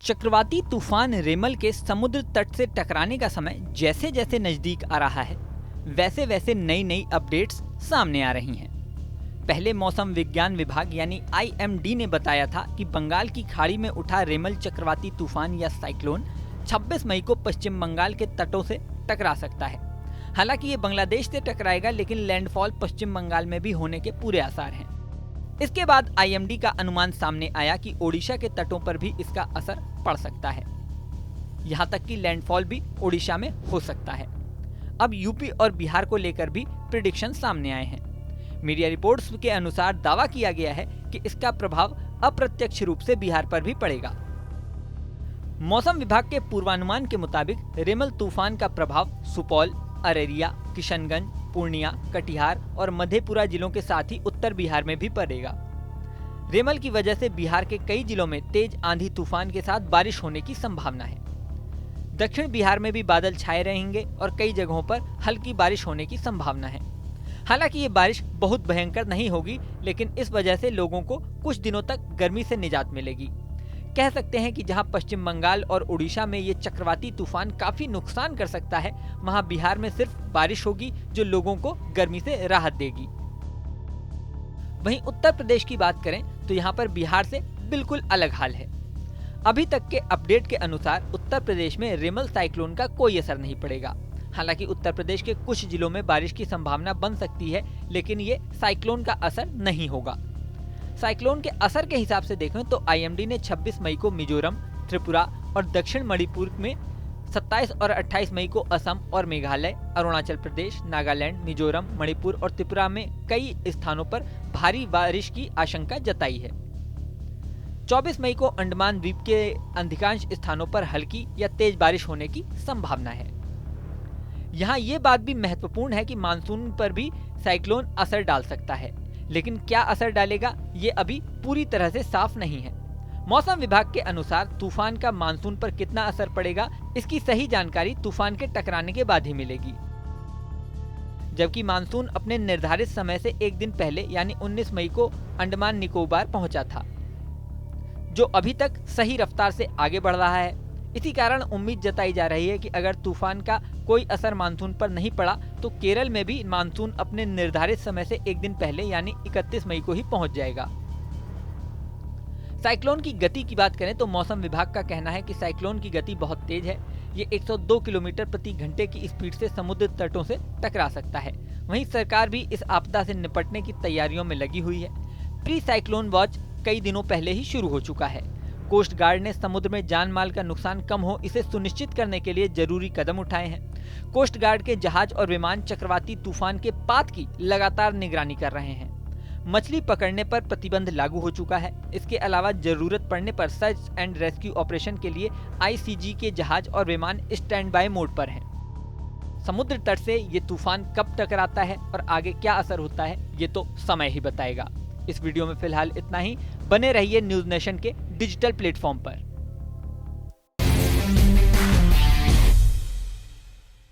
चक्रवाती तूफान रेमल के समुद्र तट से टकराने का समय जैसे जैसे नजदीक आ रहा है, वैसे वैसे नई नई अपडेट्स सामने आ रही हैं। पहले मौसम विज्ञान विभाग यानी IMD ने बताया था कि बंगाल की खाड़ी में उठा रेमल चक्रवाती तूफान या साइक्लोन 26 मई को पश्चिम बंगाल के तटों से टकरा सकता है। हालांकि ये बांग्लादेश से टकराएगा, लेकिन लैंडफॉल पश्चिम बंगाल में भी होने के पूरे आसार हैं। इसके बाद IMD का अनुमान सामने आया कि ओडिशा के तटों पर भी इसका असर पड़ सकता है। यहाँ तक कि लैंडफॉल भी ओडिशा में हो सकता है। अब यूपी और बिहार को लेकर भी प्रिडिक्शन सामने आए हैं। मीडिया रिपोर्ट्स के अनुसार दावा किया गया है कि इसका प्रभाव अप्रत्यक्ष रूप से बिहार पर भी पड़ेगा। मौसम विभाग के पूर्वानुमान के मुताबिक रेमल तूफान का प्रभाव सुपौल, अररिया, किशनगंज, पूर्णिया, कटिहार और मधेपुरा जिलों के साथ ही उत्तर बिहार में भी पड़ेगा। रेमल की वजह से बिहार के कई जिलों में तेज आंधी तूफान के साथ बारिश होने की संभावना है। दक्षिण बिहार में भी बादल छाए रहेंगे और कई जगहों पर हल्की बारिश होने की संभावना है। हालांकि ये बारिश बहुत भयंकर नहीं होगी, लेकिन इस वजह से लोगों को कुछ दिनों तक गर्मी से निजात मिलेगी। कह सकते हैं कि जहां पश्चिम बंगाल और उड़ीसा में ये चक्रवाती तूफान काफी नुकसान कर सकता है, वहां बिहार में सिर्फ बारिश होगी जो लोगों को गर्मी से राहत देगी। वहीं उत्तर प्रदेश की बात करें तो यहाँ पर बिहार से बिल्कुल अलग हाल है। अभी तक के अपडेट के अनुसार उत्तर प्रदेश में रेमल साइक्लोन का कोई असर नहीं पड़ेगा। हालांकि उत्तर प्रदेश के कुछ जिलों में बारिश की संभावना बन सकती है, लेकिन ये साइक्लोन का असर नहीं होगा। साइक्लोन के असर के हिसाब से देखें तो IMD ने 26 मई को मिजोरम, त्रिपुरा और दक्षिण मणिपुर में, 27 और 28 मई को असम और मेघालय, अरुणाचल प्रदेश, नागालैंड, मिजोरम, मणिपुर और त्रिपुरा में कई स्थानों पर भारी बारिश की आशंका जताई है। 24 मई को अंडमान द्वीप के अधिकांश स्थानों पर हल्की या तेज बारिश होने की संभावना है। यहाँ ये बात भी महत्वपूर्ण है कि मानसून पर भी साइक्लोन असर डाल सकता है, लेकिन क्या असर डालेगा ये अभी पूरी तरह से साफ नहीं है। मौसम विभाग के अनुसार तूफान का मानसून पर कितना असर पड़ेगा, इसकी सही जानकारी तूफान के टकराने के बाद ही मिलेगी। जबकि मानसून अपने निर्धारित समय से एक दिन पहले यानी 19 मई को अंडमान निकोबार पहुंचा था, जो अभी तक सही रफ्तार से आगे बढ़ रहा है। इसी कारण उम्मीद जताई जा रही है कि अगर तूफान का कोई असर मानसून पर नहीं पड़ा तो केरल में भी मानसून अपने निर्धारित समय से एक दिन पहले यानी 31 मई को ही पहुंच जाएगा। साइक्लोन की गति की बात करें तो मौसम विभाग का कहना है कि साइक्लोन की गति बहुत तेज है। ये 102 किलोमीटर प्रति घंटे की स्पीड से समुद्र तटों से टकरा सकता है। वहीं सरकार भी इस आपदा से निपटने की तैयारियों में लगी हुई है। प्री साइक्लोन वॉच कई दिनों पहले ही शुरू हो चुका है। कोस्ट गार्ड ने समुद्र में जान माल का नुकसान कम हो, इसे सुनिश्चित करने के लिए जरूरी कदम उठाए हैं। कोस्ट गार्ड के जहाज और विमान चक्रवाती तूफान के पाथ की लगातार निगरानी कर रहे हैं। मछली पकड़ने पर प्रतिबंध लागू हो चुका है। इसके अलावा जरूरत पड़ने पर सर्च एंड रेस्क्यू ऑपरेशन के लिए ICG के जहाज और विमान स्टैंड बाय मोड पर हैं। समुद्र तट से ये तूफान कब टकराता है और आगे क्या असर होता है, ये तो समय ही बताएगा। इस वीडियो में फिलहाल इतना ही। बने रहिए न्यूज़ नेशन के डिजिटल प्लेटफॉर्म पर।